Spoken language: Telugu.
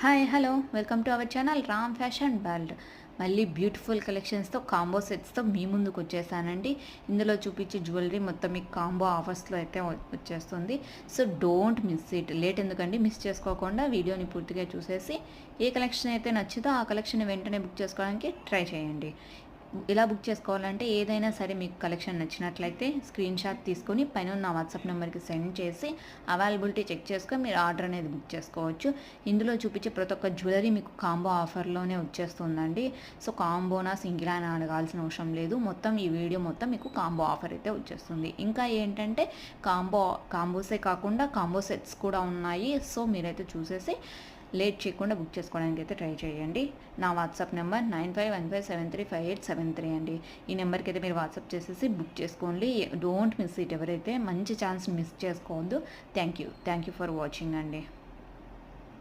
Hi hello welcome to our channel Ram fashion world. మళ్ళీ బ్యూటిఫుల్ కలెక్షన్స్తో కాంబో సెట్స్తో మీ ముందుకు వచ్చేసానండి. ఇందులో చూపించే జ్యువెలరీ మొత్తం మీకు కాంబో ఆఫర్స్లో అయితే వచ్చేస్తుంది. So don't miss it. Late ఎందుకండి, మిస్ చేసుకోకుండా వీడియోని పూర్తిగా చూసేసి ఏ కలెక్షన్ అయితే నచ్చుతో ఆ కలెక్షన్ వెంటనే బుక్ చేసుకోవడానికి ట్రై చేయండి. ఇలా బుక్ చేసుకోవాలంటే ఏదైనా సరే మీకు కలెక్షన్ నచ్చినట్లయితే స్క్రీన్ షాట్ తీసుకొని పైన నా వాట్సాప్ నెంబర్కి సెండ్ చేసి అవైలబిలిటీ చెక్ చేసుకొని మీరు ఆర్డర్ అనేది బుక్ చేసుకోవచ్చు. ఇందులో చూపించే ప్రతి ఒక్క జ్యువెలరీ మీకు కాంబో ఆఫర్లోనే వచ్చేస్తుందండి. సో కాంబోనా సింగిల్ అని అడగాల్సిన అవసరం లేదు. మొత్తం ఈ వీడియో మొత్తం మీకు కాంబో ఆఫర్ అయితే వచ్చేస్తుంది. ఇంకా ఏంటంటే కాంబోసే కాకుండా కాంబో సెట్స్ కూడా ఉన్నాయి. సో మీరైతే చూసేసి లేట్ చేయకుండా బుక్ చేసుకోవడానికి అయితే ట్రై చేయండి. నా వాట్సాప్ నెంబర్ 9515735873 అండి. ఈ నెంబర్కి అయితే మీరు వాట్సాప్ చేసేసి బుక్ చేసుకోండి. Don't miss it. ఎవరైతే మంచి ఛాన్స్ మిస్ చేసుకోవద్దు. థ్యాంక్ యూ ఫర్ వాచింగ్ అండి.